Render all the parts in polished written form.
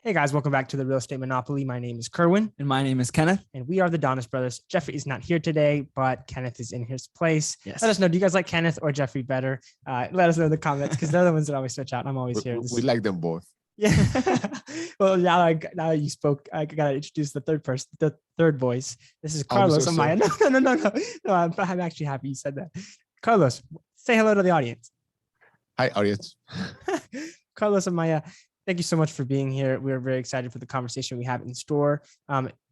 Hey guys, welcome back to the Real Estate Monopoly. My name is Kerwin. And my name is Kenneth. And we are the Donis brothers. Jeffrey is not here today, but Kenneth is in his place. Yes. Let us know, do you guys like Kenneth or Jeffrey better? Let us know in the comments because they're the ones that always switch out. And I'm always here. We like them both. Yeah. Well, now you spoke, I got to introduce the third person, the third voice. This is Carlos Amaya. No, I'm actually happy you said that. Carlos, say hello to the audience. Hi, audience. Carlos Amaya, thank you so much for being here. We're very excited for the conversation we have in store.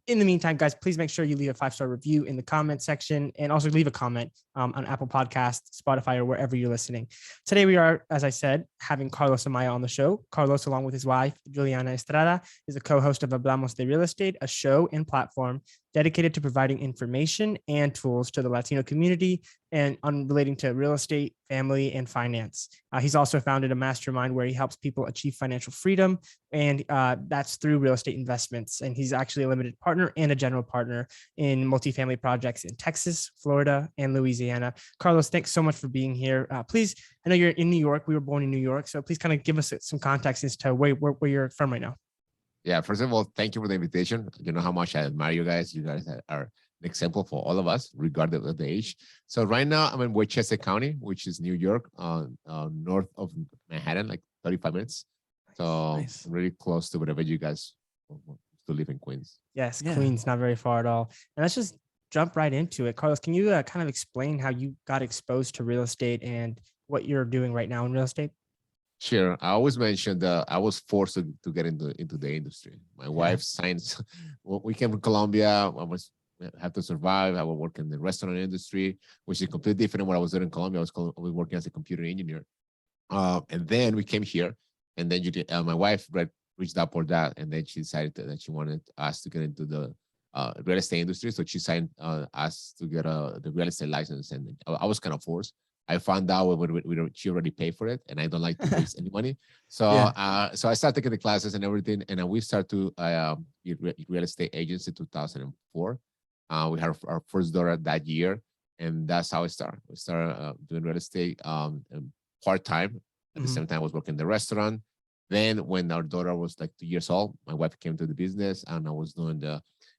In the meantime, guys, please make sure you leave a 5-star review in the comment section and also leave a comment on Apple Podcasts, Spotify, or wherever you're listening. Today, we are, as I said, having Carlos Amaya on the show. Carlos, along with his wife, Juliana Estrada, is a co-host of Hablemos de Real Estate, a show and platform dedicated to providing information and tools to the Latino community and on relating to real estate, family, and finance. He's also founded a mastermind where he helps people achieve financial freedom, and that's through real estate investments. And he's actually a limited partner and a general partner in multifamily projects in Texas, Florida, and Louisiana. Carlos, thanks so much for being here. Please, I know you're in New York. We were born in New York, so please kind of give us some context as to where you're from right now. Yeah, first of all, thank you for the invitation. You know how much I admire you guys. You guys are an example for all of us, regardless of the age. So right now I'm in Westchester County, which is New York, north of Manhattan, like 35 minutes. So nice. I'm really close to whatever you guys to live in Queens. Yes, yeah. Queens, not very far at all. And let's just jump right into it. Carlos, can you kind of explain how you got exposed to real estate and what you're doing right now in real estate? Sure. I always mentioned that I was forced to get into the industry. My wife signed, we came from Colombia. I had to survive. I was working in the restaurant industry, which is completely different than what I was doing in Colombia. I was working as a computer engineer. And then we came here, and then my wife reached out for that. And then she decided that she wanted us to get into the real estate industry. So she signed us to get the real estate license. And I was kind of forced. I found out she already paid for it, and I don't like to waste any money. So, so I started taking the classes and everything, and we started to real estate agents in 2004. We had our first daughter that year, and that's how I started. We started doing real estate part-time. At the same time, I was working in the restaurant. Then when our daughter was like 2 years old, my wife came to the business, and I was doing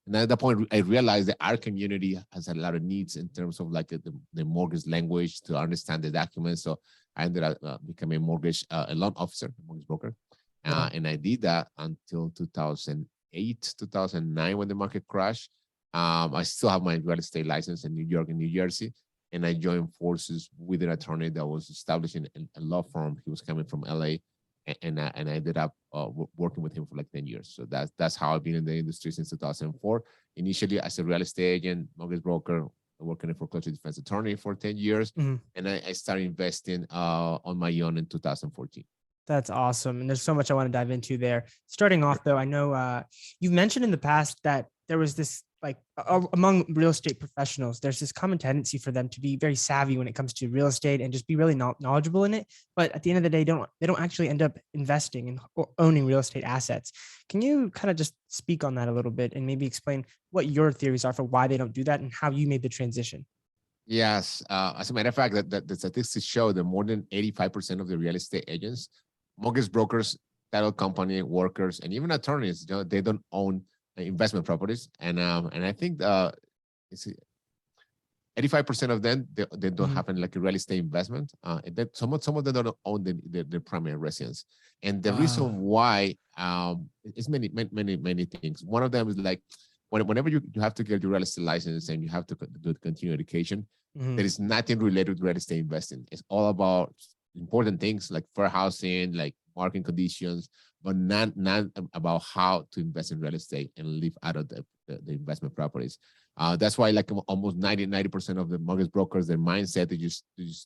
and at that point, I realized that our community has a lot of needs in terms of like the mortgage language to understand the documents. So I ended up becoming a loan officer, a mortgage broker. And I did that until 2008, 2009, when the market crashed. I still have my real estate license in New York and New Jersey. And I joined forces with an attorney that was establishing a law firm. He was coming from LA. And I ended up working with him for like 10 years. So that's how I've been in the industry since 2004. Initially as a real estate agent, mortgage broker, working in a foreclosure defense attorney for 10 years. And I started investing on my own in 2014. That's awesome. And there's so much I want to dive into there. Starting off though, I know you've mentioned in the past that there was this, like among real estate professionals, there's this common tendency for them to be very savvy when it comes to real estate and just be really knowledgeable in it. But at the end of the day, they don't actually end up investing in or owning real estate assets. Can you kind of just speak on that a little bit and maybe explain what your theories are for why they don't do that and how you made the transition? Yes. As a matter of fact, that the statistics show that more than 85% of the real estate agents, mortgage brokers, title company workers, and even attorneys, they don't own investment properties, and I think it's 85% of them they don't have like a real estate investment. And that some of them don't own the primary residence, and the reason why is many things. One of them is like whenever you have to get your real estate license and you have to do continuing education, there is nothing related to real estate investing. It's all about important things like fair housing, like market conditions, but not about how to invest in real estate and live out of the investment properties. That's why like almost 90% of the mortgage brokers, their mindset is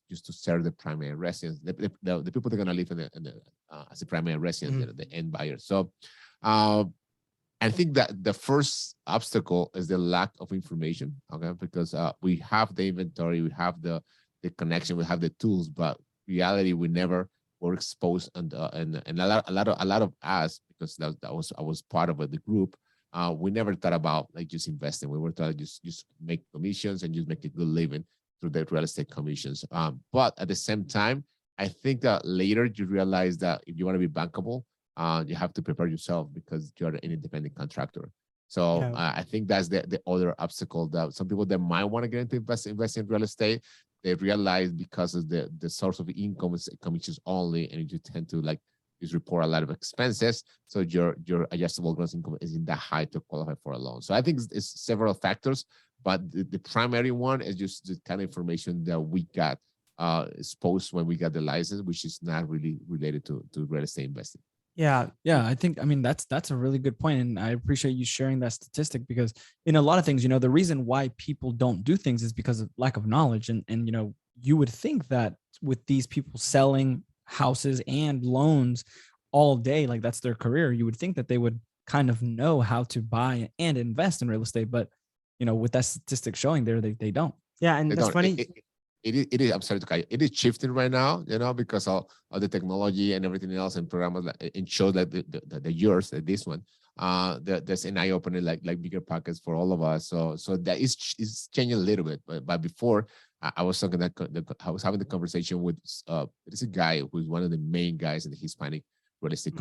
just to serve the primary residents, the people that are going to live as a primary resident, the end buyer. So I think that the first obstacle is the lack of information, okay? Because we have the inventory, we have the connection, we have the tools, but reality, we never were exposed, and a lot of us, because I was part of the group. We never thought about like just investing. We were taught just make commissions and just make a good living through the real estate commissions. But at the same time, I think that later you realize that if you want to be bankable, you have to prepare yourself because you're an independent contractor. So Yeah. I think that's the other obstacle that some people that might want to get into invest in real estate, they realize because of the source of income is commissions only, and you tend to like just report a lot of expenses. So your adjustable gross income isn't that high to qualify for a loan. So I think it's several factors, but the primary one is just the kind of information that we got exposed when we got the license, which is not really related to real estate investing. Yeah. Yeah, I think, I mean, that's a really good point, and I appreciate you sharing that statistic, because in a lot of things, the reason why people don't do things is because of lack of knowledge. And you would think that with these people selling houses and loans all day, like that's their career, you would think that they would kind of know how to buy and invest in real estate. But with that statistic showing there, they don't. Yeah. And They that's don't. funny. It is. I'm sorry to cut you. It is shifting right now, because of the technology and everything else, and programs like and shows like the yours, this one. There's an eye opening like bigger pockets for all of us. So that is changing a little bit. But before I was talking I was having the conversation with there's a guy who's one of the main guys in the Hispanic real estate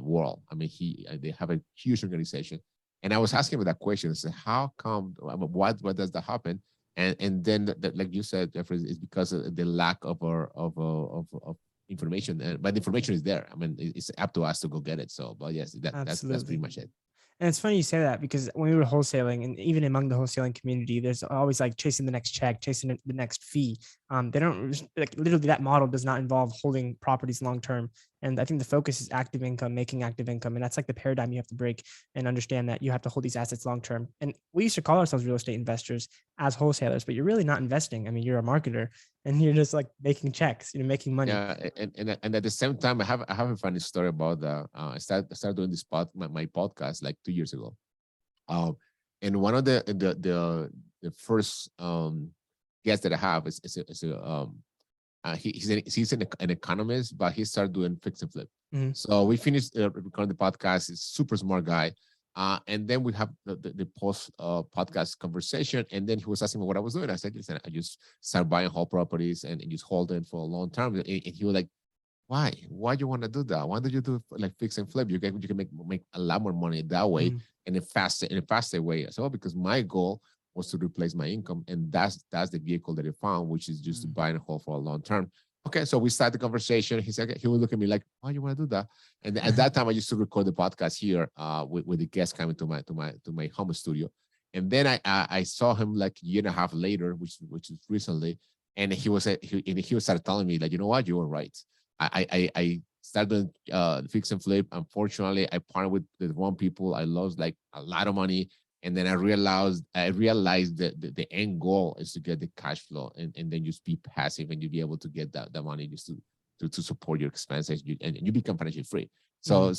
world. I mean, they have a huge organization, and I was asking him that question. I said, how come? What does that happen? And then, like you said, Jeffrey, is because of the lack of information. But the information is there. I mean, it's up to us to go get it. So, but yes, that's pretty much it. And it's funny you say that, because when we were wholesaling, and even among the wholesaling community, there's always like chasing the next check, chasing the next fee. They don't like, literally, that model does not involve holding properties long term. And I think the focus is active income, making active income. And that's like the paradigm you have to break and understand that you have to hold these assets long term. And we used to call ourselves real estate investors as wholesalers, but you're really not investing. I mean, you're a marketer and you're just like making checks, making money. Yeah, and at the same time, I have a funny story about I started doing this my podcast like 2 years ago. And one of the first guests that I have is he's an economist, but he started doing fix and flip. So we finished recording the podcast. He's a super smart guy. And then we have the post podcast conversation. And then he was asking me what I was doing. I said, listen, I just started buying whole properties and just hold them for a long time. And he was like, why do you want to do that? Why don't you do like fix and flip? You can make a lot more money that way in a faster way. So because my goal was to replace my income, and that's the vehicle that I found, which is just to buy and hold for a long term. Okay, so we started the conversation. He said, he would look at me like, why you want to do that? And at that time, I used to record the podcast here with the guests coming to my home studio. And then I saw him like a year and a half later, which is recently, and he started telling me like, you know what, you were right. I started doing fix and flip. Unfortunately, I partnered with the wrong people. I lost like a lot of money. And then I realized that the end goal is to get the cash flow and then just be passive, and you be able to get that money just to support your expenses, and you become financially free. So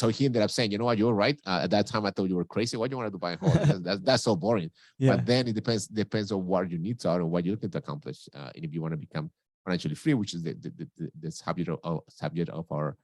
he ended up saying, you know what, you're right. At that time, I thought you were crazy. What do you want to do buy a home? That's so boring. Yeah. But then it depends on what your needs are and what you're looking to accomplish. And if you want to become financially free, which is the subject of our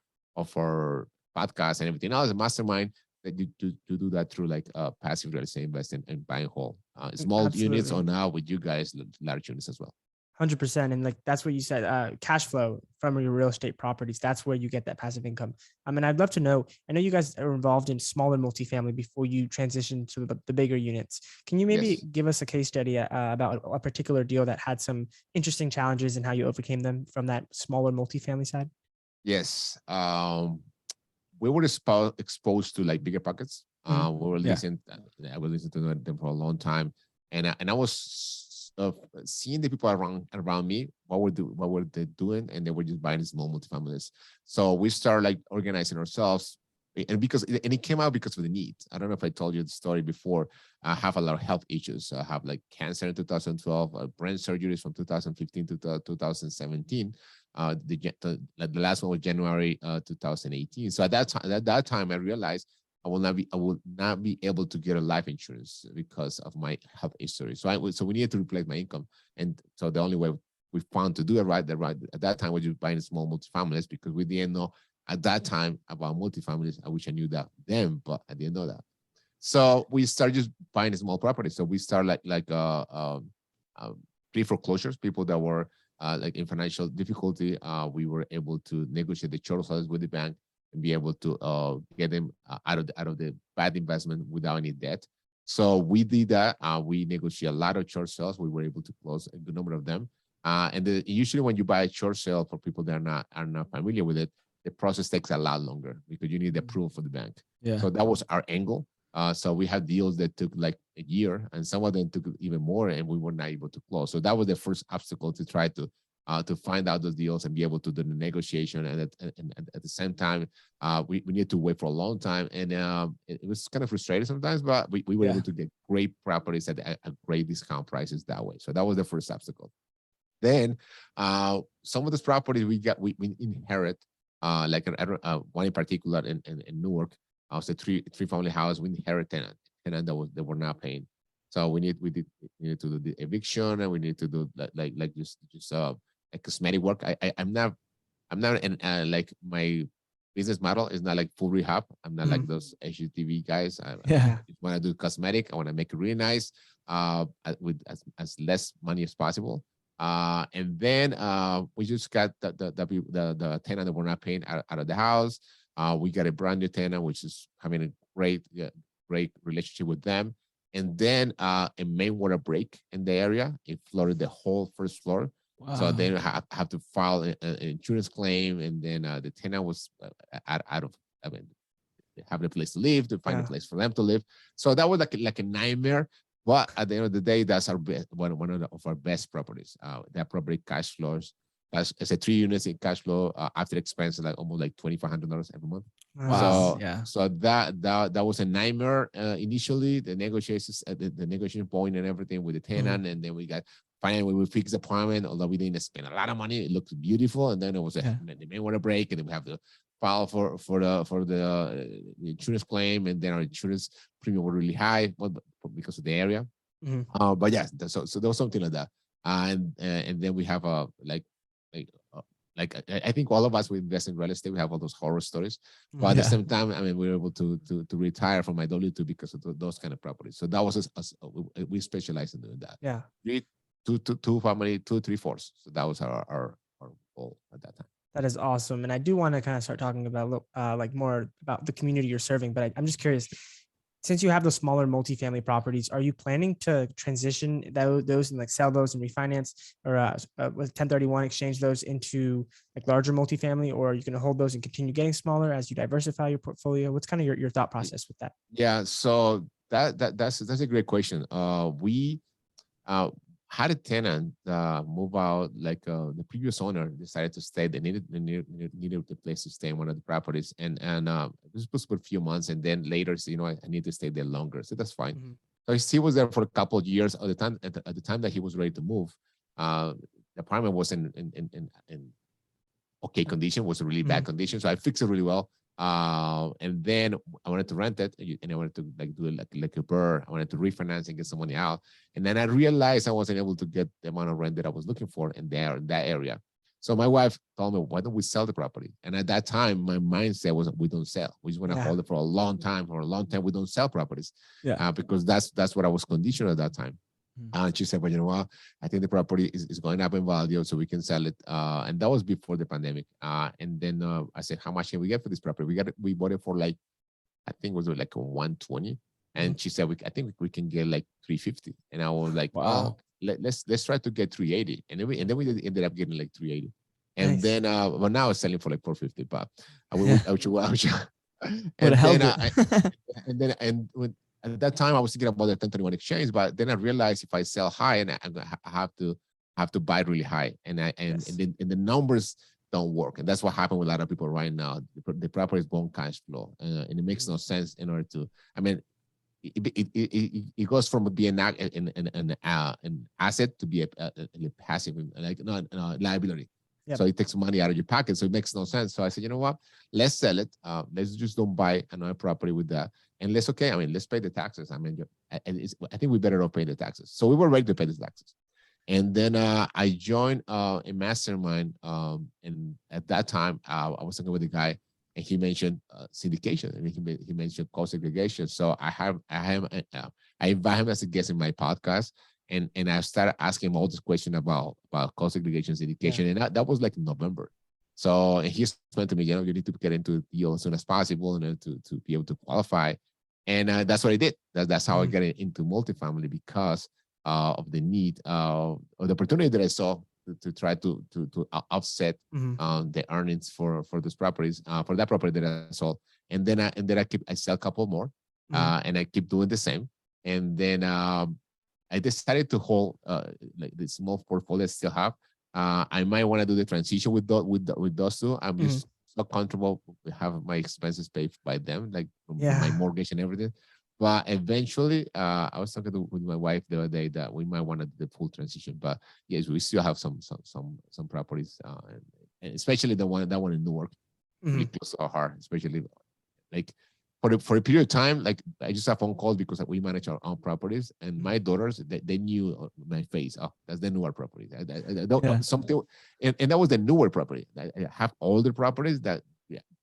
podcast and everything else, a mastermind, that you do that through like passive real estate investing and buying whole small units, or now with you guys large units as well. 100%. And like, that's what you said, cash flow from your real estate properties. That's where you get that passive income. I mean, I'd love to know, I know you guys are involved in smaller multifamily before you transition to the bigger units. Can you maybe give us a case study about a particular deal that had some interesting challenges and how you overcame them from that smaller multifamily side? Yes. We were exposed to like bigger pockets. We were listening. I was listening to them for a long time, and I was seeing the people around me. What were they doing? And they were just buying small multifamilies. So we started like organizing ourselves, and it came out because of the need. I don't know if I told you the story before. I have a lot of health issues. I have like cancer in 2012, brain surgeries from 2015 to 2017. The last one was January 2018. So at that time, I realized I will not be able to get a life insurance because of my health history. So we needed to replace my income, and so the only way we found to do it right at that time was just buying small multifamilies, because we didn't know at that time about multifamilies. I wish I knew that then, but I didn't know that. So we started just buying small properties. So we started pre-foreclosures, people that were like in financial difficulty. We were able to negotiate the short sales with the bank, and be able to get them out of the bad investment without any debt. So we did that. We negotiated a lot of short sales. We were able to close a good number of them. Usually when you buy a short sale, for people that are not familiar with it, the process takes a lot longer because you need approval for the bank. Yeah. So that was our angle. So we had deals that took like a year, and some of them took even more, and we were not able to close. So that was the first obstacle to try to find out those deals and be able to do the negotiation. And at the same time, we need to wait for a long time, and it was kind of frustrating sometimes. But we were able to get great properties at great discount prices that way. So that was the first obstacle. Then some of those properties we inherit, like one in particular in Newark. I was a three family house. We inherit tenant that were not paying. So we need to do the eviction, and we need to do like just like cosmetic work. I'm not in like my business model is not like full rehab. I'm not like those HGTV guys. I just want to do cosmetic. I want to make it really nice, with as less money as possible. And then we just got the tenant that we're not paying out of the house. We got a brand new tenant, which is having a great relationship with them. And then a main water break in the area. It flooded the whole first floor. Wow. So they have to file an insurance claim. And then the tenant was out of, having a place to live, to find a place for them to live. So that was like a nightmare. But at the end of the day, that's our best, one of our best properties. That property cash flows. It's a 3 units in cash flow after expenses, like almost like $2,500 every month. Wow. So that was a nightmare initially. The negotiations, the negotiation point and everything with the tenant, and then we got finally we fixed the apartment. Although we didn't spend a lot of money, it looked beautiful. And then it was the main water break, and then we have to file for the insurance claim, and then our insurance premium were really high because of the area. But yeah, so there was something like that, and then we have I think all of us who invest in real estate, we have all those horror stories. But at the same time, I mean, we were able to retire from my W2 because of those kind of properties. So that was we specialize in doing that. Yeah. Two family, 2 3/4. So that was our goal at that time. That is awesome. And I do want to kind of start talking about like more about the community you're serving, but I'm just curious, since you have those smaller multifamily properties, are you planning to transition those and like sell those and refinance, or with 1031 exchange those into like larger multifamily, or are you going to hold those and continue getting smaller as you diversify your portfolio? What's kind of your thought process with that? Yeah, so that's a great question. We had a tenant move out, like the previous owner decided to stay. They needed the place to stay in one of the properties, and this was supposed to be a few months, and then later, so, I need to stay there longer, so that's fine. So he was there for a couple of years. At the time that he was ready to move, the apartment was in okay condition, was a really bad condition, so I fixed it really well. And then I wanted to rent it, and I wanted to do it like a burr. I wanted to refinance and get some money out. And then I realized I wasn't able to get the amount of rent that I was looking for in that area. So my wife told me, why don't we sell the property? And at that time, my mindset was, we don't sell. We just want to hold it for a long time. For a long time, we don't sell properties. Because that's what I was conditioned at that time. And she said, well, you know what? I think the property is going up in value, so we can sell it. And that was before the pandemic. And then I said, how much can we get for this property? We bought it for like, I think it was like a 120. And she said, I think we can get like 350. And I was like, wow, let's try to get 380. And then we ended up getting like 380. And then, well, now it's selling for like 450. But at that time, I was thinking about the 1031 exchange, but then I realized if I sell high, and I have to buy really high, and the numbers don't work, and that's what happened with a lot of people right now. The property is born cash flow, and it makes no sense in order to. I mean, it goes from being an asset to be a passive, like liability. So it takes money out of your pocket, so it makes no sense. So I said, you know what? Let's sell it. Let's just don't buy another property with that. And let's pay the taxes. I mean, I think we better off paying the taxes. So we were ready to pay the taxes. And then I joined a mastermind. And at that time, I was talking with a guy, and he mentioned syndication. I mean, he mentioned co-segregation. So I invite him as a guest in my podcast. And I started asking him all this question about co-segregation, syndication. And that was like in November. So and he explained to me, you need to get into the deal as soon as possible, to be able to qualify. And that's what I did. That's how I got into multifamily, because of the need, of the opportunity that I saw to try to offset the earnings for those properties, for that property that I sold. And then I sell a couple more, and I keep doing the same. And then I decided to hold like the small portfolio I still have. I might want to do the transition with those two. I'm just so comfortable with having my expenses paid by them, like my mortgage and everything. But eventually, I was talking with my wife the other day that we might want to do the full transition. But yes, we still have some properties, and especially that one in Newark, really close to our heart, especially like for a period of time. Like I just have phone calls because we manage our own properties, and my daughters, they knew my face. Oh, that's the Newark property. I don't something, and that was the Newark property. I have older properties that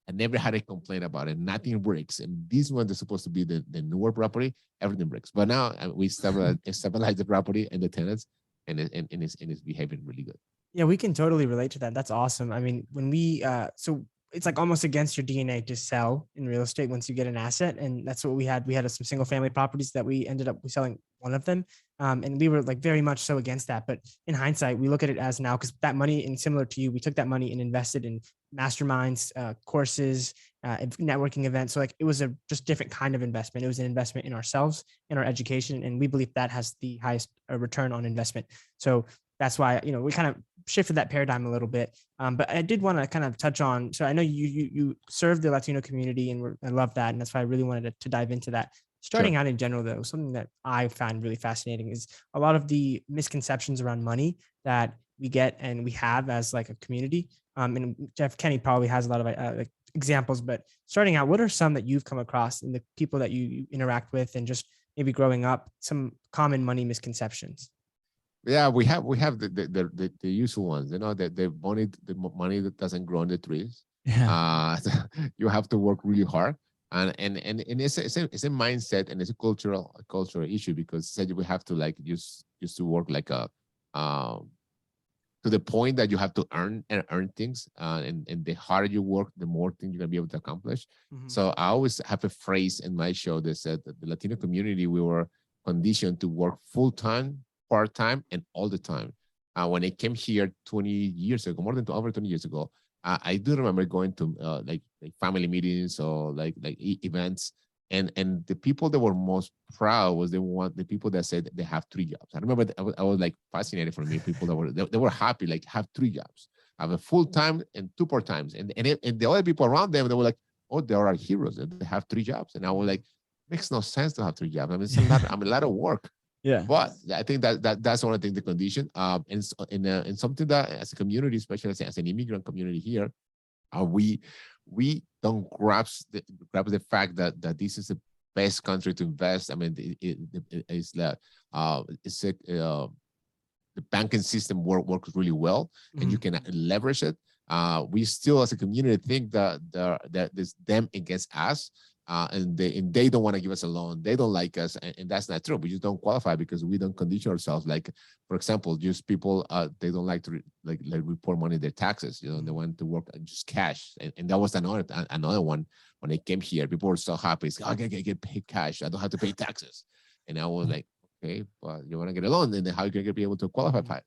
I never had a complaint about it. Nothing breaks, and this one is supposed to be the Newark property. Everything breaks, but now we stabilize the property and the tenants, and it's behaving really good. Yeah, we can totally relate to that. That's awesome. I mean, when we so it's like almost against your DNA to sell in real estate once you get an asset. And that's what we had. We had some single family properties that we ended up selling one of them. And we were like very much so against that. But in hindsight, we look at it as now, because that money, and similar to you, we took that money and invested in masterminds, courses, networking events. So like it was a just different kind of investment. It was an investment in ourselves, in our education. And we believe that has the highest return on investment. So that's why, we kind of shifted that paradigm a little bit. But I did want to kind of touch on, so I know you serve the Latino community, and I love that. And that's why I really wanted to dive into that. Starting out in general, though, something that I find really fascinating is a lot of the misconceptions around money that we get and we have as like a community. And Jeff Kenny probably has a lot of like examples, but starting out, what are some that you've come across in the people that you interact with, and just maybe growing up, some common money misconceptions? Yeah, we have the usual ones, that the money that doesn't grow on the trees. You have to work really hard, and it's a mindset, and it's a cultural issue, because said we have to like used to work like a to the point that you have to earn things, and the harder you work, the more things you're gonna be able to accomplish. So I always have a phrase in my show that said that the Latino community, we were conditioned to work full time, part-time, and all the time. When I came here 20 years ago, over 20 years ago, I do remember going to like family meetings or like events, and the people that were most proud was the people that said they have 3 jobs. I remember I was like fascinated for me, people that were happy, like have 3 jobs, have a full-time and 2 part-times, and the other people around them, they were like, oh, there are heroes and they have 3 jobs, and I was like, makes no sense to have 3 jobs. I mean, it's a lot of work. Yeah. But I think that's one of the condition. And something that as a community, especially as an immigrant community here, we don't grasp the fact that this is the best country to invest. I mean, it's that the banking system works really well, and you can leverage it. We still, as a community, think that there's them against us. And they don't want to give us a loan. They don't like us, and that's not true. We just don't qualify because we don't condition ourselves. Like, for example, just people they don't like to report money in their taxes. They want to work just cash, and that was another one. When I came here, people were so happy. It's like, okay, I get paid cash. I don't have to pay taxes. And I was like, okay, but you want to get a loan, and then how you can be able to qualify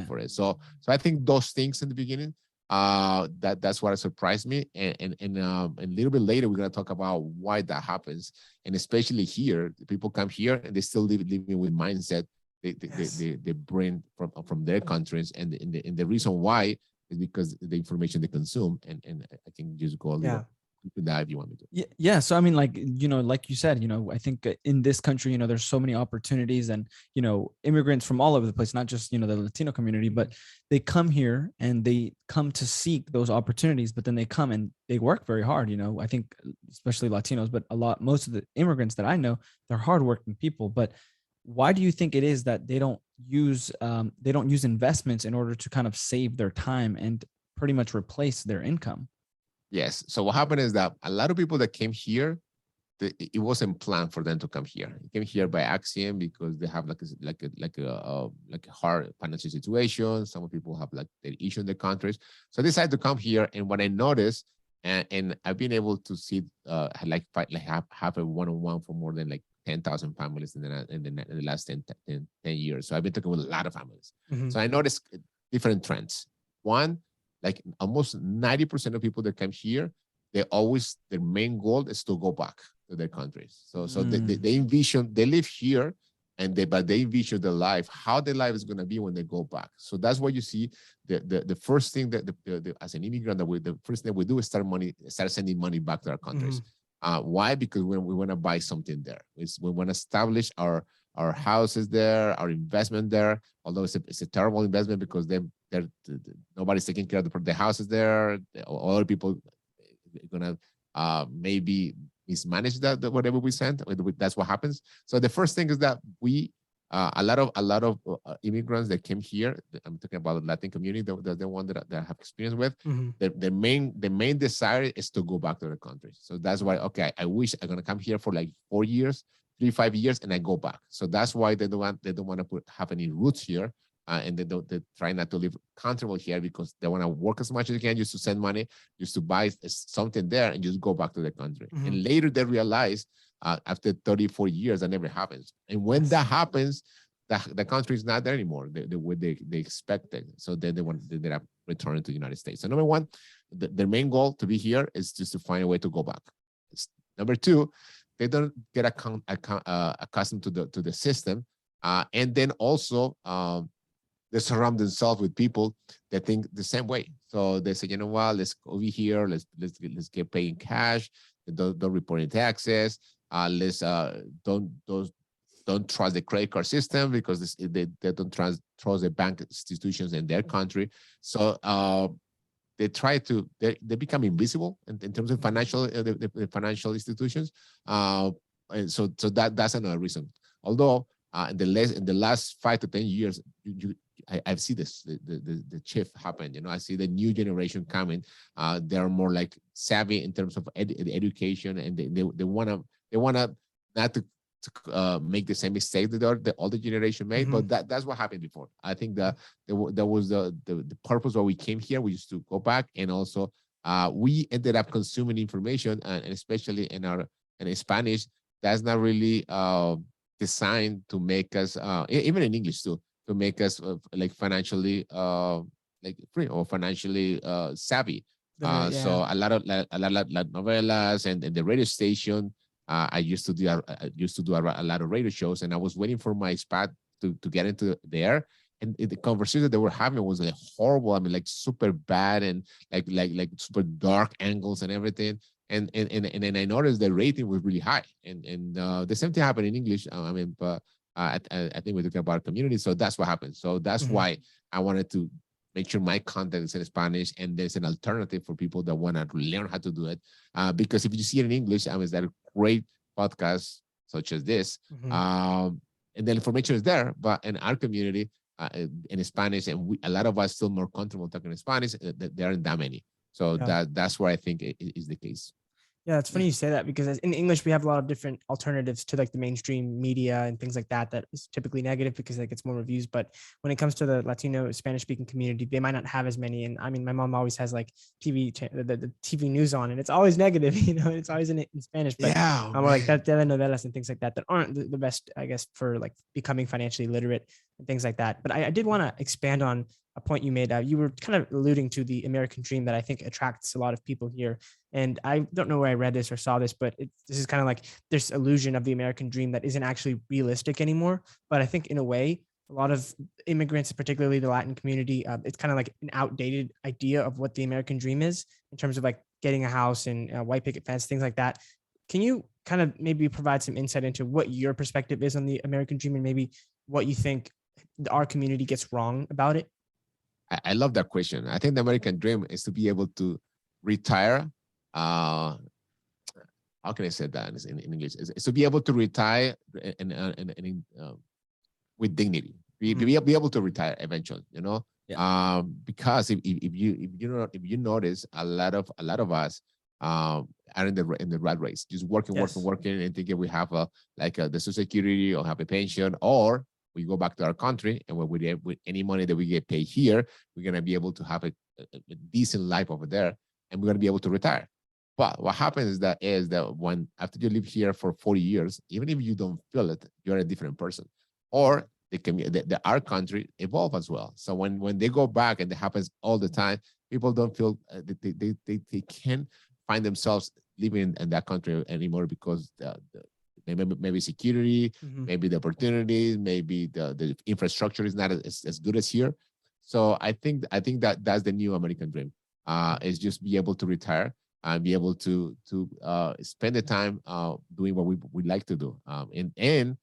for it. So I think those things in the beginning. That's what surprised me, and a little bit later we're gonna talk about why that happens, and especially here, people come here and they still living with mindset they bring from their countries, and the reason why is because the information they consume, and I think just go a little into that if you want me to. Yeah. So, I mean, like you said, I think in this country, there's so many opportunities, and, immigrants from all over the place, not just, the Latino community, but they come here and they come to seek those opportunities, but then they come and they work very hard. I think especially Latinos, but most of the immigrants that I know, they're hardworking people. But why do you think it is that they don't use investments in order to kind of save their time and pretty much replace their income? Yes. So what happened is that a lot of people that came here, it wasn't planned for them to come here. They came here by accident because they have like a hard financial situation. Some people have like their issue in their countries, so they decided to come here. And what I noticed, and I've been able to see have a one-on-one for more than like 10,000 families in the last 10 years. So I've been talking with a lot of families. So I noticed different trends. One, like almost 90% of people that come here, their main goal is to go back to their countries. So they envision, they live here, but they envision their life, how their life is going to be when they go back. So that's what you see. The first thing that as an immigrant, the first thing we do is start sending money back to our countries. Why? Because we want to buy something there. We want to establish our houses there, our investment there. Although it's a terrible investment because nobody's taking care of the houses there. Other people are gonna maybe mismanage whatever we send. That's what happens. So the first thing is that a lot of immigrants that came here. I'm talking about the Latin community, the one that I have experience with. The main desire is to go back to their country. So that's why, okay, I wish I'm gonna come here for like 4 years, 3-5 years, and I go back. So that's why they don't want to have any roots here, and they try not to live comfortable here because they want to work as much as they can, just to send money, just to buy something there, and just go back to their country. And later they realize, after 34 years, that never happens. And when that happens, the country is not there anymore. They expected. So then they end up returning to the United States. So number one, their main goal to be here is just to find a way to go back. Number two, they don't get accustomed to the system, and then also they surround themselves with people that think the same way. So they say, you know what, let's go over here, let's get paid in cash. Don't report any taxes. Let's don't trust the credit card system because they don't trust the bank institutions in their country. So they become invisible in terms of financial the financial institutions. And so that's another reason. Although in the last 5 to 10 years, I've seen the shift happen. You know, I see the new generation coming. They're more like savvy in terms of education, and they wanna not to make the same mistake that the older generation made. But that's what happened before. I think that was the purpose why we came here. We used to go back, and also we ended up consuming information, and especially in Spanish, that's not really designed to make us even in English too, to make us like financially like free or financially savvy. So a lot of novelas and the radio station. I used to do a lot of radio shows, and I was waiting for my spot to get into there. And the conversation that they were having was like horrible. I mean, like super bad and like super dark angles and everything. And then I noticed the rating was really high. And the same thing happened in English. I mean, but I think we're talking about community, so that's what happened. So that's why I wanted to make sure my content is in Spanish, and there's an alternative for people that want to learn how to do it. Because if you see it in English, I mean, that great podcasts such as this, and the information is there. But in our community, in Spanish, and a lot of us still more comfortable talking in Spanish. There aren't that many. So that's where I think it is the case. Yeah, it's funny you say that, because in English, we have a lot of different alternatives to like the mainstream media and things like that is typically negative because it gets more reviews. But when it comes to the Latino Spanish speaking community, they might not have as many. And I mean, my mom always has like the TV news on, and it's always negative, you know, it's always in Spanish. But I'm like that telenovelas and things like that aren't the best, I guess, for like becoming financially literate and things like that. But I did want to expand on a point you made. You were kind of alluding to the American dream that I think attracts a lot of people here. And I don't know where I read this or saw this, but this is kind of like this illusion of the American dream that isn't actually realistic anymore. But I think in a way, a lot of immigrants, particularly the Latin community, it's kind of like an outdated idea of what the American dream is in terms of like getting a house and white picket fence, things like that. Can you kind of maybe provide some insight into what your perspective is on the American dream, and maybe what you think our community gets wrong about it? I love that question. I think the American dream is to be able to retire. How can I say that in English? It's to be able to retire with dignity. Be able to retire eventually. You know, because if you notice, a lot of us are in the rat race, just working, working, and thinking we have the social security or have a pension, or we go back to our country, and when we with any money that we get paid here, we're gonna be able to have a decent life over there, and we're gonna be able to retire. But what happens is that when after you live here for 40 years, even if you don't feel it, you're a different person. Or our country evolve as well. So when they go back, and it happens all the time, people don't feel they can't find themselves living in that country anymore because maybe security, maybe the opportunities, maybe the infrastructure is not as good as here. So I think that's the new American dream. Is just be able to retire and be able to spend the time doing what we like to do. And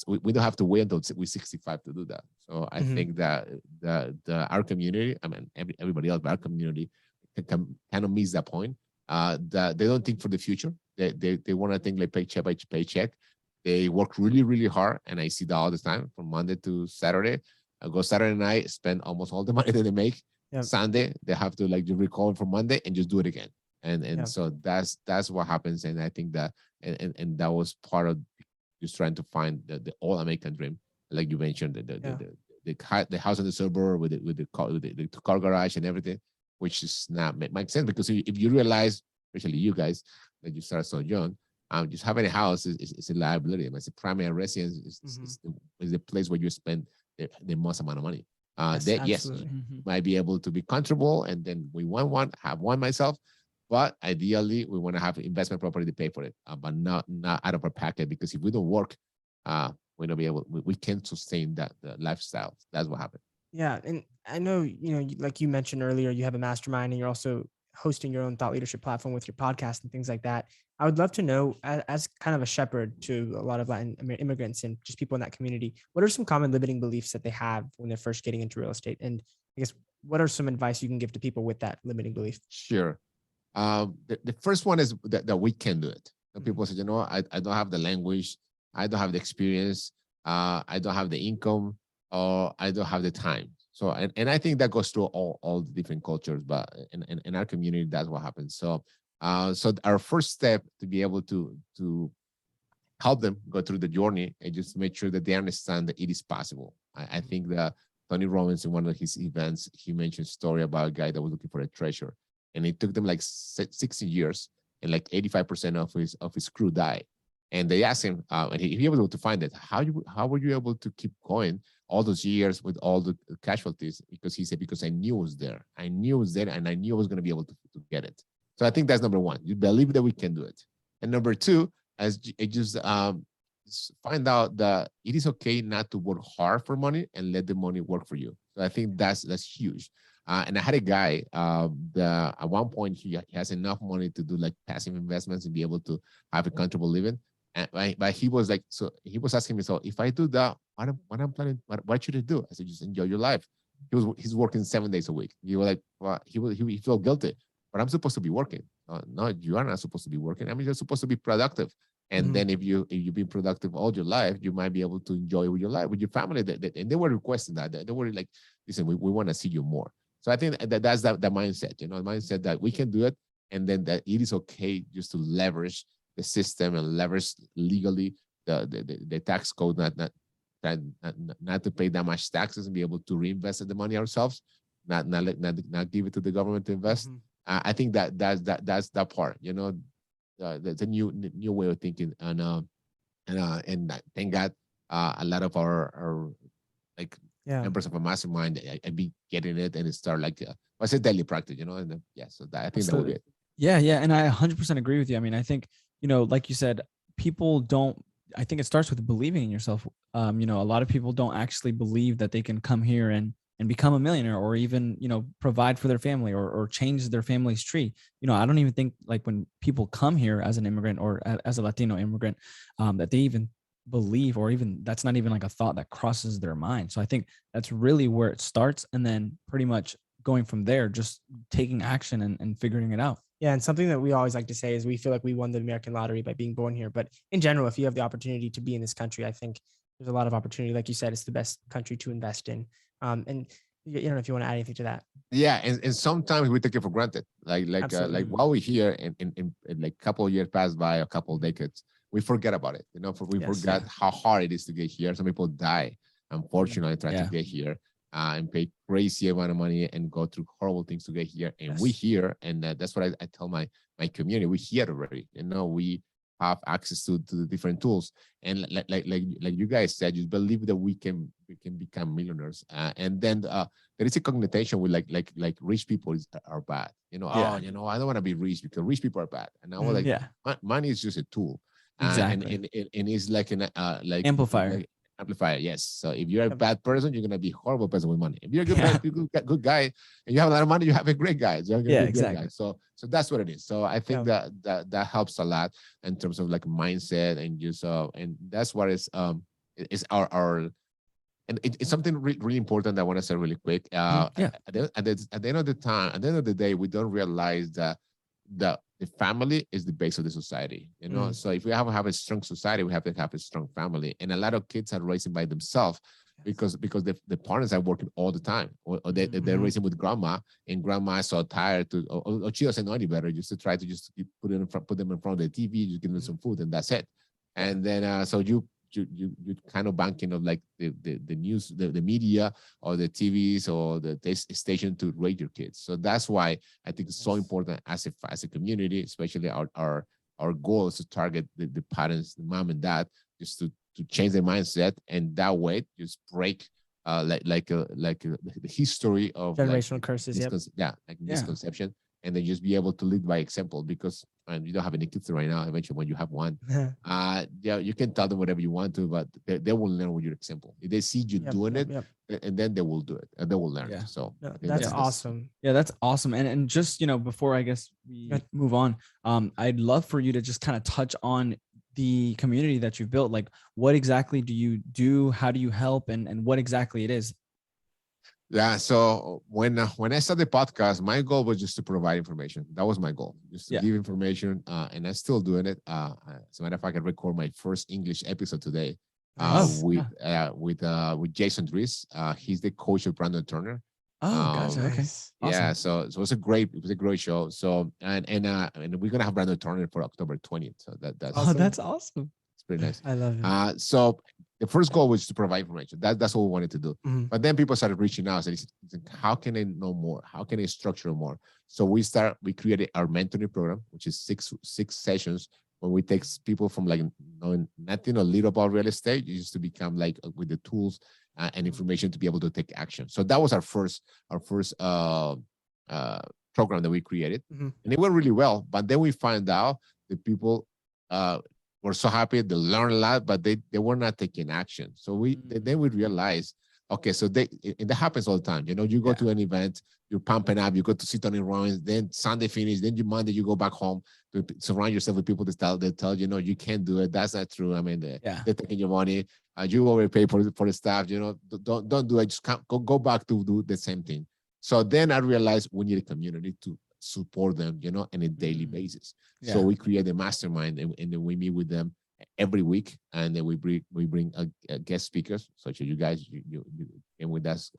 we don't have to wait until we're 65 to do that. So I think that our community, I mean everybody else, but our community can kind of miss that point. That they don't think for the future. They want to think like paycheck by paycheck. They work really, really hard, and I see that all the time from Monday to Saturday. I go Saturday night, spend almost all the money that they make. Yep. Sunday, they have to like just recover from Monday and just do it again. And so that's what happens. And I think that and that was part of just trying to find the all American dream, like you mentioned, the house in the suburb with the car garage and everything, which is not makes sense, because if you realize, especially you guys, that you start so young, just having a house is a liability. It's a primary residence is the place where you spend the most amount of money. Yes, you might be able to be comfortable, and then we have one myself, but ideally we want to have investment property to pay for it, but not out of our pocket, because if we don't work, we don't be able, we can't sustain the lifestyle. That's what happened. Yeah, and I know, like you mentioned earlier, you have a mastermind, and you're also hosting your own thought leadership platform with your podcast and things like that. I would love to know, as kind of a shepherd to a lot of Latin immigrants and just people in that community, what are some common limiting beliefs that they have when they're first getting into real estate? And I guess, what are some advice you can give to people with that limiting belief? Sure. The first one is that we can do it. So people say, I don't have the language, I don't have the experience, I don't have the income, or I don't have the time. So, and I think that goes through all the different cultures, but in our community, that's what happens. So, so our first step to be able to help them go through the journey and just make sure that they understand that it is possible. I think that Tony Robbins, in one of his events, he mentioned a story about a guy that was looking for a treasure, and it took them like 60 years, and like 85% of his crew died. And they asked him, and he was able to find it. How were you able to keep going all those years with all the casualties? Because he said, because I knew it was there. I knew it was there, and I knew I was going to be able to get it. So I think that's number one. You believe that we can do it. And number two, just find out that it is okay not to work hard for money and let the money work for you. So I think that's huge. And I had a guy that at one point he has enough money to do like passive investments and be able to have a comfortable living. But he was like, so he was asking me, so if I do that, what should I do? I said, just enjoy your life. He's working 7 days a week. He was like, well, he felt guilty, but I'm supposed to be working. No, you are not supposed to be working. I mean, you're supposed to be productive. And then if you've been productive all your life, you might be able to enjoy with your life, with your family. And they were requesting that. They were like, listen, we want to see you more. So I think that's the mindset, the mindset that we can do it, and then that it is okay just to leverage the system and leverage legally the tax code, not to pay that much taxes and be able to reinvest the money ourselves, not give it to the government to invest. I think that's that part, the new way of thinking, and thank God, a lot of our members of a mastermind, I be getting it, and it start like what's a daily practice, and so I think that would be it. Yeah, and I 100% agree with you. I mean, I think like you said, people don't. I think it starts with believing in yourself. A lot of people don't actually believe that they can come here and become a millionaire, or even provide for their family, or change their family's tree. I don't even think, like, when people come here as an immigrant or as a Latino immigrant, that they even believe, or even that's not even like a thought that crosses their mind. So I think that's really where it starts, and then pretty much going from there, just taking action and figuring it out. Yeah, and something that we always like to say is we feel like we won the American lottery by being born here. But in general, if you have the opportunity to be in this country, I think there's a lot of opportunity. Like you said, it's the best country to invest in. And I don't know if you want to add anything to that. Yeah, and sometimes we take it for granted. Like while we're here, and like a couple of years pass by, a couple of decades, we forget about it. You know, we forget how hard it is to get here. Some people die, unfortunately, trying to get here and pay crazy amount of money and go through horrible things to get here. And we here, and that's what I tell my community. We here already. You know, we have access to the different tools, and like you guys said, you believe that we can become millionaires, and then there is a connotation with like rich people are bad. You know, oh, you know, I don't want to be rich because rich people are bad. And I was like, money is just a tool, exactly, and it's like an like amplifier. Like, amplifier, yes. So if you're a bad person, you're gonna be a horrible person with money. If you're a good guy and you have a lot of money, you have a great guy. So exactly. Guy. So that's what it is. So I think that helps a lot in terms of like mindset and just and that's what is our and it's something really important that I want to say really quick. At the end of the day, we don't realize that the family is the base of the society, you know. So if we have a strong society, we have to have a strong family. And a lot of kids are raising by themselves because the parents are working all the time, or they're raising with grandma, and grandma is so tired or she doesn't know any better, just to try to just put them in front of the TV, just give them some food, and that's it. And then so you kind of banking of like the news, the media, or the TVs or the station to raise your kids. So that's why I think it's so important as a community, especially our goal is to target the parents, the mom and dad, just to change their mindset, and that way just break the history of generational curses, misconception, and then just be able to lead by example. Because you don't have any kids right now, eventually when you have one, you can tell them whatever you want to, but they will learn with your example. If they see you doing it, and then they will do it, and they will learn. So that's awesome. That's awesome. And just, you know, before I guess we move on, I'd love for you to just kind of touch on the community that you've built. Like, what exactly do you do? How do you help? And what exactly it is? Yeah. So when I started the podcast, my goal was just to provide information. That was my goal, just to give information. And I'm still doing it. As a matter of fact, I record my first English episode today with Jason Dries. He's the coach of Brandon Turner. Gotcha. Okay. Yeah. So it was a great show. So and we're gonna have Brandon Turner for October 20th. So that's awesome. That's awesome. It's pretty nice. I love it. So the first goal was to provide information. That's what we wanted to do. But then people started reaching out and said, how can I know more? How can I structure more? So we created our mentoring program, which is six sessions when we take people from like knowing nothing or little about real estate, just to become like with the tools and information to be able to take action. So that was our first program that we created, and it went really well. But then we find out that people were so happy, they learned a lot, but they were not taking action. So then we realized, okay, so that happens all the time. You know, you go to an event, you're pumping up, you go to sit on the runs, then Sunday finish, then Monday you go back home to surround yourself with people that tell you, no, you can't do it. That's not true. I mean, they're taking your money. You already pay for the staff. You know, don't do it. Just go back to do the same thing. So then I realized we need a community to support them, you know, on a daily basis. So we create a mastermind, and then we meet with them every week, and then we bring a guest speakers, such as you guys, you came with us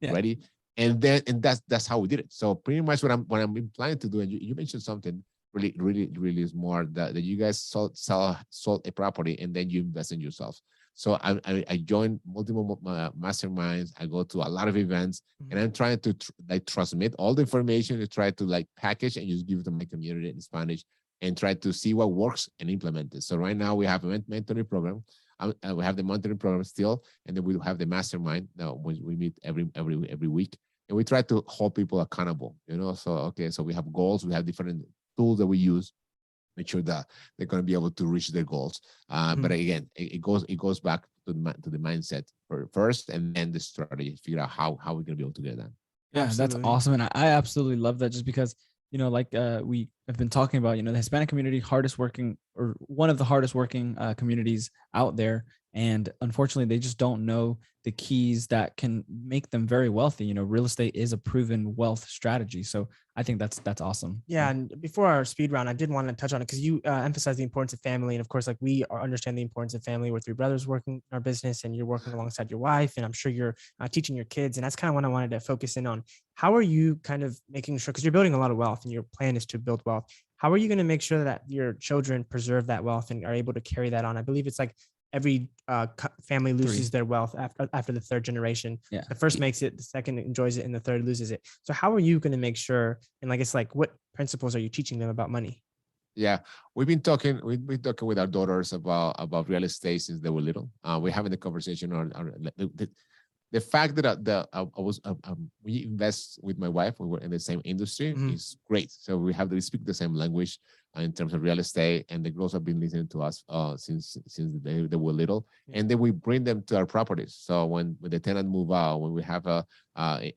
ready, and that's how we did it. So pretty much what I'm planning to do, and you mentioned something really smart, that you guys sold a property and then you invest in yourself. So I joined multiple masterminds. I go to a lot of events, and I'm trying to transmit all the information, to try to package and just give it to my community in Spanish, and try to see what works and implement it. So right now we have a mentoring program. We have the mentoring program still, and then we have the mastermind. Now we meet every week, and we try to hold people accountable. You know, so we have goals. We have different tools that we use, make sure that they're going to be able to reach their goals. But again, it goes back to the mindset first, and then the strategy. Figure out how we're going to be able to get that. Yeah, absolutely. That's awesome, and I absolutely love that. Just because, you know, like we have been talking about, you know, the Hispanic community, hardest working, or one of the hardest working communities out there. And unfortunately, they just don't know the keys that can make them very wealthy. You know, real estate is a proven wealth strategy. So I think that's awesome. Yeah, and before our speed round, I did want to touch on it because you emphasize the importance of family, and of course, like we understand the importance of family. We're three brothers working in our business, and you're working alongside your wife, and I'm sure you're teaching your kids, and that's kind of what I wanted to focus in on. How are you kind of making sure, because you're building a lot of wealth, and your plan is to build wealth? How are you going to make sure that your children preserve that wealth and are able to carry that on? I believe it's like every family loses their wealth after the third generation. Yeah. The first makes it, the second enjoys it, and the third loses it. So how are you going to make sure? And like, it's like, what principles are you teaching them about money? Yeah, we've been talking with our daughters about real estate since they were little. We're having the conversation on the fact that we invest with my wife. We were in the same industry is great. So we speak the same language in terms of real estate, and the girls have been listening to us since they were little, and then we bring them to our properties. So when the tenant move out, when we have an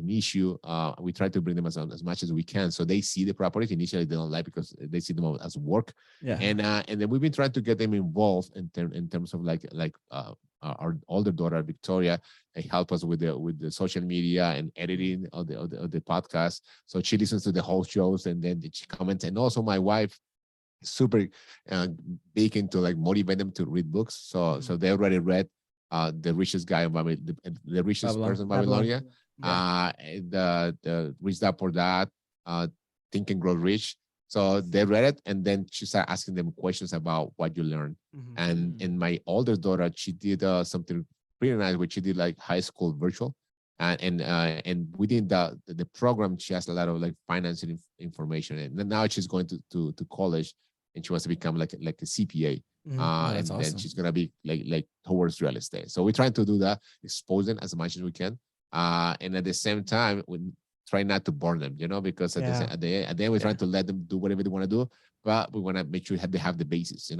issue, we try to bring them as much as we can, so they see the properties. Initially, they don't like because they see them as work, and then we've been trying to get them involved in terms of our older daughter Victoria help us with the social media and editing of the podcast. So she listens to the whole shows and then she comments. And also my wife is super big into like motivate them to read books. So they already read The Richest Guy in the Richest Person in Babylonia, the Rich Dad Poor Dad, Think and Grow Rich. So they read it, and then she started asking them questions about what you learned. And my older daughter, she did something pretty nice, which she did like high school virtual, and within the program, she has a lot of like financing information. And then now she's going to college, and she wants to become like a CPA. And awesome. then she's gonna be like towards real estate. So we're trying to do that, expose them as much as we can, and at the same time, we try not to burn them, because at the end we're trying to let them do whatever they want to do, but we want to make sure they have the basis.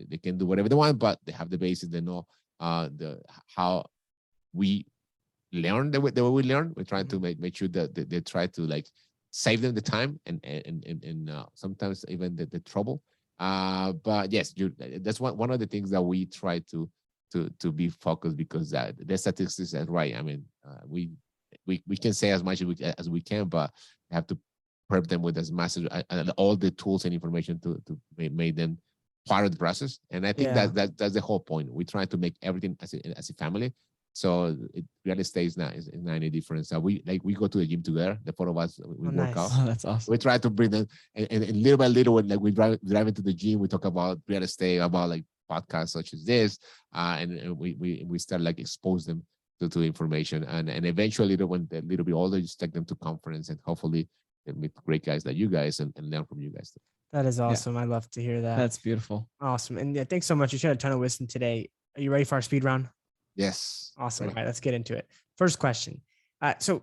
They can do whatever they want, but they have the basis. They know how we learn the way we learn. We're trying to make sure that they try to like save them the time and sometimes even the trouble. But yes, that's one of the things that we try to be focused, because the statistics are right. I mean, we can say as much as we can, but we have to prep them with as much as all the tools and information to make them part of the process. And I think that's the whole point. We try to make everything as a family. So real estate is not any different. So we go to the gym together. The four of us, we work out. Oh, that's awesome. We try to bring them, and little by little, when like we drive into the gym, we talk about real estate, about like podcasts such as this, and we start like expose them to information, and eventually when they're a little bit older, just take them to conference, and hopefully they meet great guys like you guys and learn from you guys too. That is awesome. I love to hear that. That's beautiful. Awesome. And yeah, thanks so much. You shared a ton of wisdom today. Are you ready for our speed round? Yes. Awesome. All right, let's get into it. First question. So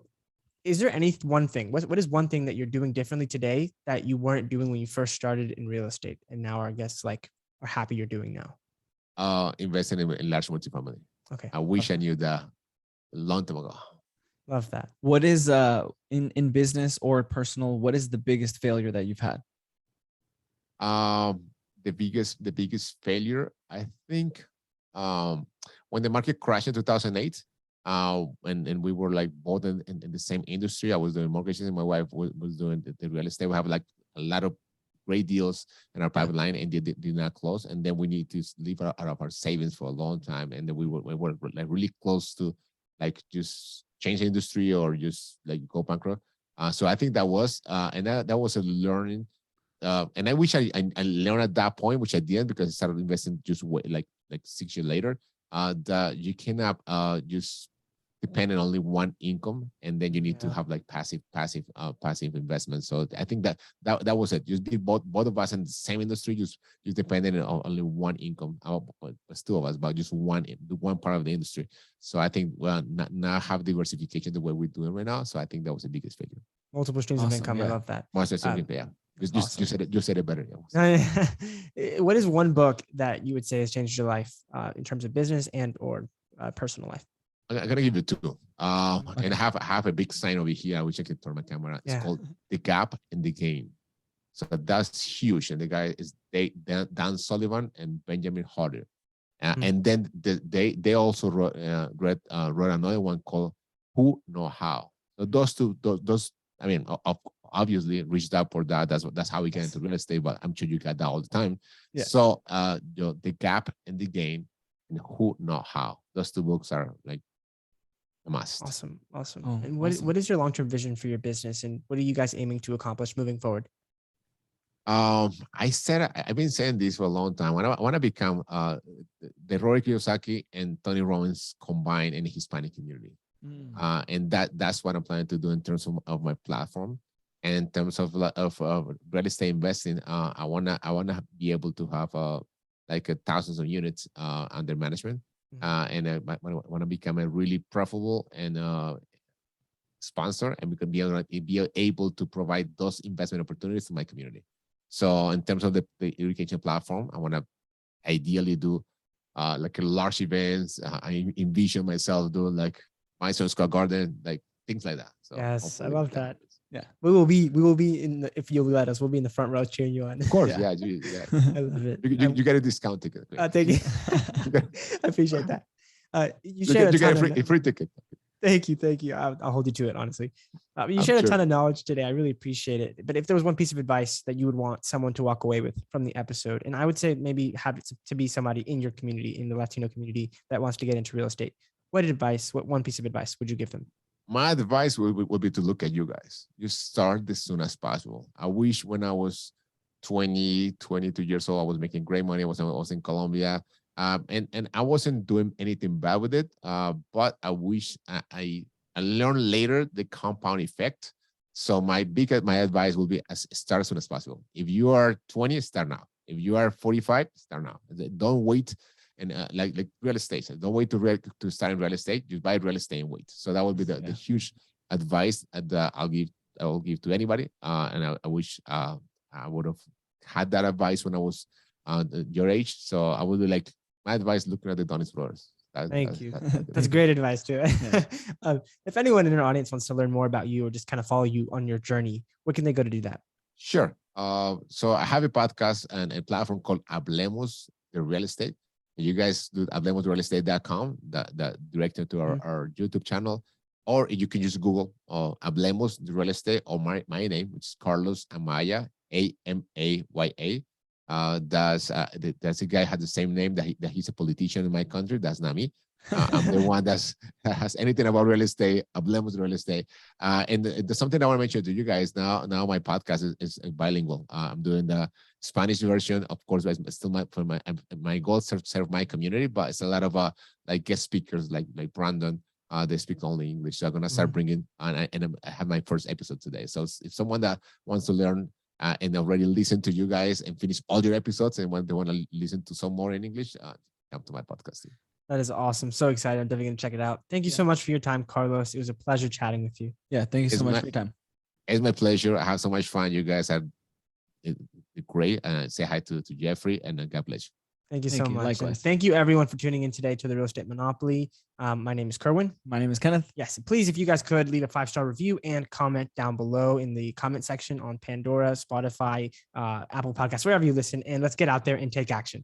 is there any one thing, what is one thing that you're doing differently today that you weren't doing when you first started in real estate, and now are happy you're doing now? Investing in large multifamily. Okay. I wish I knew that a long time ago. Love that. What is in business or personal, what is the biggest failure that you've had? The biggest failure, I think, when the market crashed in 2008, and we were like both in the same industry. I was doing mortgages and my wife was doing the real estate. We have like a lot of great deals in our pipeline, and they did not close. And then we need to live out of our savings for a long time. And then we were like really close to like just change the industry or just like go bankrupt. So I think that was, and that was a learning. And I wish I learned at that point, which I didn't, because I started investing just like 6 years later. That you cannot just depend on only one income, and then you need to have like passive investment. So I think that was it. Just be both of us in the same industry, just depending on only one income. It's two of us, but just one part of the industry. So I think not have diversification the way we're doing right now. So I think that was the biggest failure. Multiple streams of income. I love that. You said it better. What is one book that you would say has changed your life in terms of business and or personal life? I'm gonna give you two. And I have a big sign over here. I wish I could turn my camera. It's called The Gap in the Game. So that's huge. And the guy is Dan Sullivan and Benjamin Harder. And then they also wrote another one called Who Know How. So those I mean, obviously reached out for that. That's how we get into real estate. But I'm sure you get that all the time. Yeah. So the Gap and the Gain and Who Know How. Those two books are like a must. Awesome. Oh, And awesome. what is your long-term vision for your business, and what are you guys aiming to accomplish moving forward? I've been saying this for a long time. I want to become the Rory Kiyosaki and Tony Robbins combined in the Hispanic community. And that's what I'm planning to do in terms of my platform. And in terms of real estate investing, I wanna be able to have like thousands of units under management. And I want to become a really profitable and sponsor, and we can be able to provide those investment opportunities to my community. So in terms of the education platform, I want to ideally do like a large events. I envision myself doing like Madison Square Garden, like things like that. So Yes, I love that. Yeah, we will be in the, if you'll let us, we'll be in the front row cheering you on. Of course, Yeah. yeah. I love it. You get a discount ticket. Thank you. I appreciate that. You shared get a free ticket. Thank you. I'll hold you to it, honestly. You I'm shared a sure. ton of knowledge today. I really appreciate it. But if there was one piece of advice that you would want someone to walk away with from the episode, and I would say maybe have it to be somebody in your community, in the Latino community that wants to get into real estate, what one piece of advice would you give them? My advice would be to look at you guys. You start as soon as possible. I wish when I was 20, 22 years old, I was making great money. I was in Colombia. And I wasn't doing anything bad with it. But I wish I learned later the compound effect. So my advice will be start as soon as possible. If you are 20, start now. If you are 45, start now. Don't wait. And like real estate, don't wait to start in real estate. Just buy real estate and wait. So that would be the huge advice that I will give to anybody. And I wish I would have had that advice when I was your age. So I would be like, my advice: looking at the Donis brothers. Thank you. That's great advice too. If anyone in our audience wants to learn more about you or just kind of follow you on your journey, where can they go to do that? Sure. So I have a podcast and a platform called Hablemos de Real Estate. You guys do hablemosrealestate.com, that directed to our YouTube channel, or you can just Google Hablemos de Real Estate, or my name, which is Carlos Amaya, Amaya. That's a guy has the same name that he's a politician in my country. That's not me. I'm the one that has anything about real estate, Hablemos de Real Estate. And there's something I want to mention to you guys. Now my podcast is bilingual. I'm doing the Spanish version, of course, but it's still my goal is to serve my community, but it's a lot of like guest speakers like Brandon. They speak only English. So I'm gonna start bringing and I have my first episode today. So if someone that wants to learn and already listen to you guys and finish all your episodes, and when they want to listen to some more in English, come to my podcast. That is awesome. So excited. I'm definitely going to check it out. Thank you so much for your time, Carlos. It was a pleasure chatting with you. Yeah. Thank you so much for your time. It's my pleasure. I have so much fun. You guys are great. Say hi to Jeffrey, and God bless you. Thank you so much. Likewise. And thank you everyone for tuning in today to the Real Estate Monopoly. My name is Kerwin. My name is Kenneth. Yes. Please, if you guys could leave a 5-star review and comment down below in the comment section on Pandora, Spotify, Apple Podcasts, wherever you listen, and let's get out there and take action.